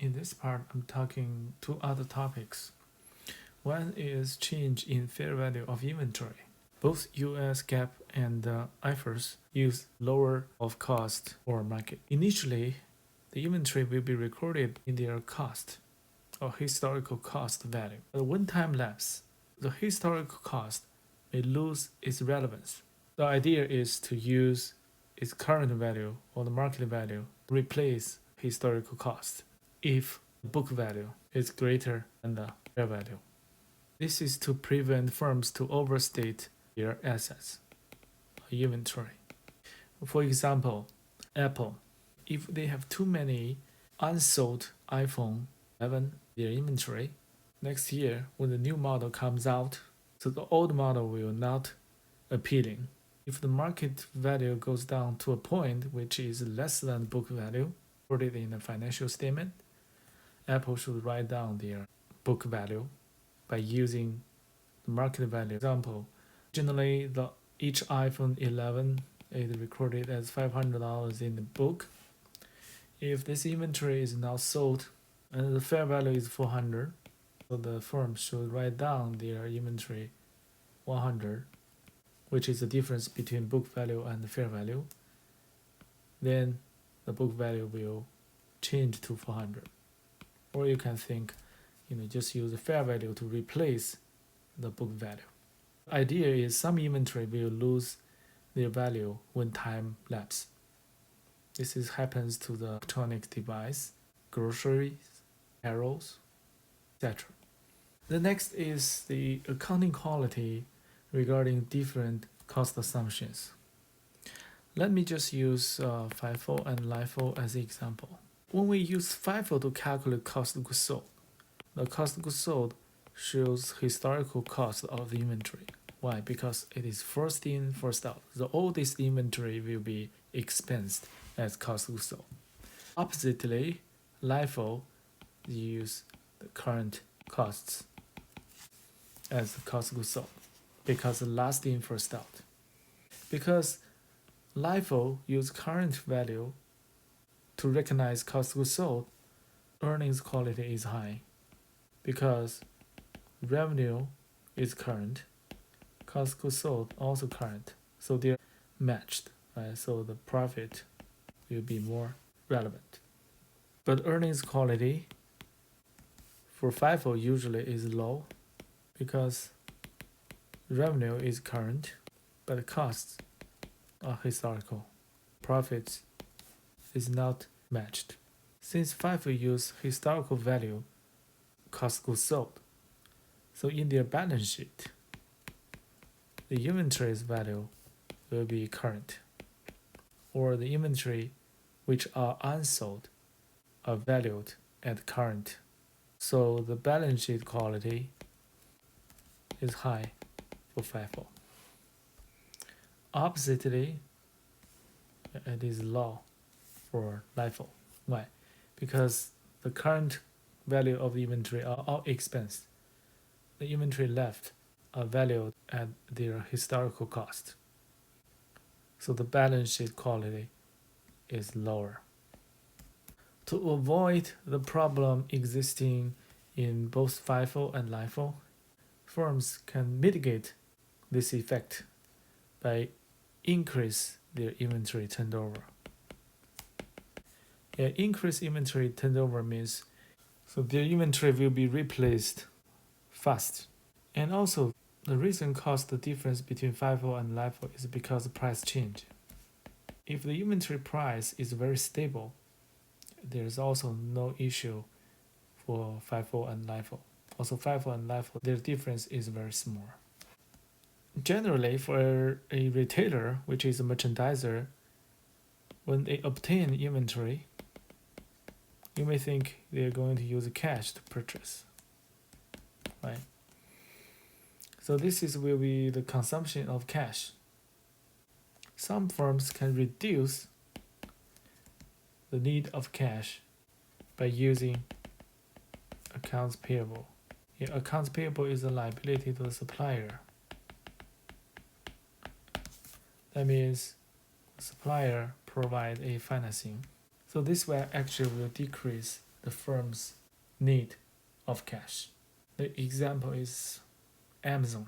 In this part, I'm talking two other topics. One is change in fair value of inventory. Both US GAAP and IFRS use lower of cost or market. Initially, the inventory will be recorded in their cost or historical cost value. But when time lapse, the historical cost may lose its relevance. The idea is to use its current value or the market value to replace historical cost if the book value is greater than the fair value. This is to prevent firms to overstate their assets or inventory. For example, Apple, if they have too many unsold iPhone 11 in their inventory, next year when the new model comes out, so the old model will not appealing. If the market value goes down to a point which is less than book value, reported in the financial statement, Apple should write down their book value by using the market value. Example, generally each iPhone 11 is recorded as $500 in the book. If this inventory is now sold and the fair value is $400, so the firm should write down their inventory $100, which is the difference between book value and the fair value. Then the book value will change to $400. Or you can think, just use the fair value to replace the book value. The idea is some inventory will lose their value when time lapse. This happens to the electronic device, groceries, apparels, etc. The next is the accounting quality regarding different cost assumptions. Let me just use FIFO and LIFO as an example. When we use FIFO to calculate cost of goods sold, the cost of goods sold shows historical cost of the inventory. Why? Because it is first in, first out. The oldest inventory will be expensed as cost of goods sold. Oppositely, LIFO use the current costs as the cost of goods sold because the last in, first out. Because LIFO use current value to recognize cost of goods sold, earnings quality is high because revenue is current, cost of goods sold also current, so they're matched, right? So the profit will be more relevant. But earnings quality for FIFO usually is low because revenue is current, but costs are historical. Profits is not matched. Since FIFO use historical value, cost of goods sold, so in their balance sheet, the inventory's value will be current, or the inventory which are unsold are valued at current. So the balance sheet quality is high for FIFO. Oppositely, it is low for LIFO. Why? Because the current value of the inventory are all expensed. The inventory left are valued at their historical cost. So the balance sheet quality is lower. To avoid the problem existing in both FIFO and LIFO, firms can mitigate this effect by increase their inventory turnover. Increased inventory turnover means so their inventory will be replaced fast. And also, the reason caused the difference between FIFO and LIFO is because the price change. If the inventory price is very stable, there is also no issue for FIFO and LIFO. Also, FIFO and LIFO, their difference is very small. Generally, for a retailer, which is a merchandiser, when they obtain inventory, you may think they're going to use cash to purchase, right? So this will be the consumption of cash. Some firms can reduce the need of cash by using accounts payable. Accounts payable is a liability to the supplier. That means the supplier provide a financing. So this way actually will decrease the firm's need of cash. The example is Amazon.